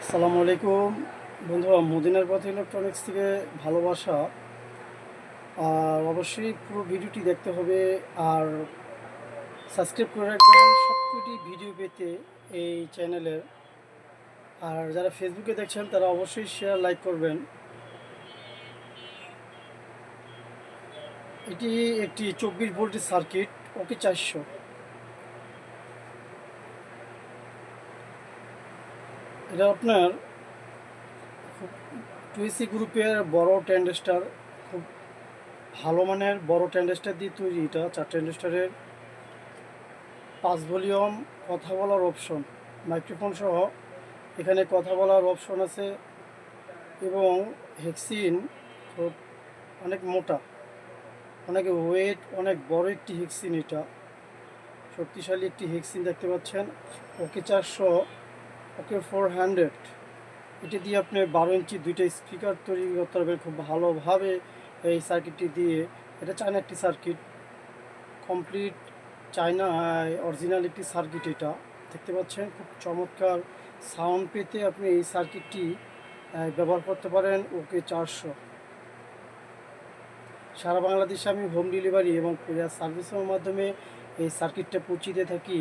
আসসালামু আলাইকুম বন্ধুরা, মদিনার পথ ইলেকট্রনিক্স থেকে ভালোবাসা। আর অবশ্যই পুরো ভিডিওটি দেখতে হবে আর সাবস্ক্রাইব করে রাখবেন সবকটি ভিডিও পেতে এই চ্যানেলের। আর যারা ফেসবুকে দেখছেন তারা অবশ্যই শেয়ার লাইক করবেন। এটি একটি 24 ভোল্টের সার্কিট, ওকে 400। এটা আপনার খুব টুইসি গ্রুপের বড় ট্রানজিস্টর, খুব ভালো মানের বড় ট্রানজিস্টর দিয়ে তৈরি। এটা 4 ট্রানজিস্টরের 5 ভলিউম কথা বলার অপশন, মাইক্রোফোন সহ এখানে কথা বলার অপশন আছে। এবং হেক্সিন খুব অনেক মোটা, অনেক ওয়েট, অনেক বড় একটি হেক্সিন। এটা শক্তিশালী একটি হেক্সিন দেখতে পাচ্ছেন। ওকে 400, ওকে 400। এটি দিয়ে আপনি 12 ইঞ্চি দুইটা স্পিকার তৈরি করতে পারবেন খুব ভালোভাবে এই সার্কিটটি দিয়ে। এটা চায়না একটি সার্কিট, কমপ্লিট চায়না অরিজিনাল একটি সার্কিট। এটা দেখতে পাচ্ছেন খুব চমৎকার সাউন্ড পেতে আপনি এই সার্কিটটি ব্যবহার করতে পারেন। ওকে 400 সারা বাংলাদেশে আমি হোম ডেলিভারি এবং কুরিয়ার সার্ভিসের মাধ্যমে এই সার্কিটটা পৌঁছে দিয়ে থাকি।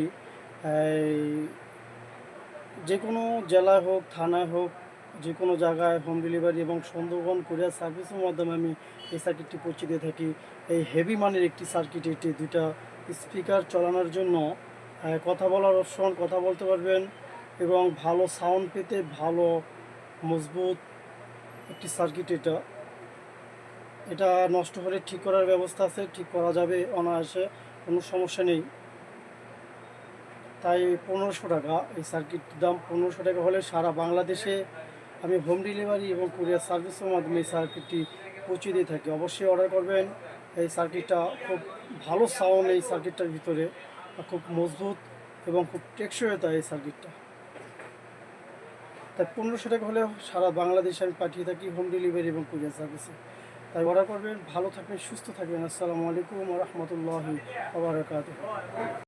যে কোনো জেলায় হোক, থানায় হোক, যে কোনো জায়গায় হোম ডেলিভারি এবং সুন্দরবন কুরিয়ার সার্ভিসের মাধ্যমে আমি এই সার্কিটটি পৌঁছে দিয়ে থাকি। এই হেভি মানের একটি সার্কিট, এটি দুইটা স্পিকার চালানোর জন্য কথা বলার অপশন, কথা বলতে পারবেন এবং ভালো সাউন্ড পেতে ভালো মজবুত একটি সার্কিট। এটা এটা নষ্ট হলে ঠিক করার ব্যবস্থা আছে, ঠিক করা যাবে অনায়াসে, কোনো সমস্যা নেই। তাই 1500 টাকা এই সার্কিটের দাম। 1500 টাকা হলে সারা বাংলাদেশে আমি হোম ডেলিভারি এবং কুরিয়ার সার্ভিসের মাধ্যমে এই সার্কিটটি পৌঁছে দিয়ে থাকি। অবশ্যই অর্ডার করবেন। এই সার্কিটটা খুব ভালো সাউন্ড এই সার্কিটটার ভিতরে, খুব মজবুত এবং খুব টেকসইতা এই সার্কিটটা। তাই 1500 টাকা হলে সারা বাংলাদেশে আমি পাঠিয়ে থাকি হোম ডেলিভারি এবং কুরিয়ার সার্ভিসে। তাই অর্ডার করবেন। ভালো থাকবেন, সুস্থ থাকবেন। আসসালামু আলাইকুম ওয়া রাহমাতুল্লাহি ওয়া বারাকাতুহু।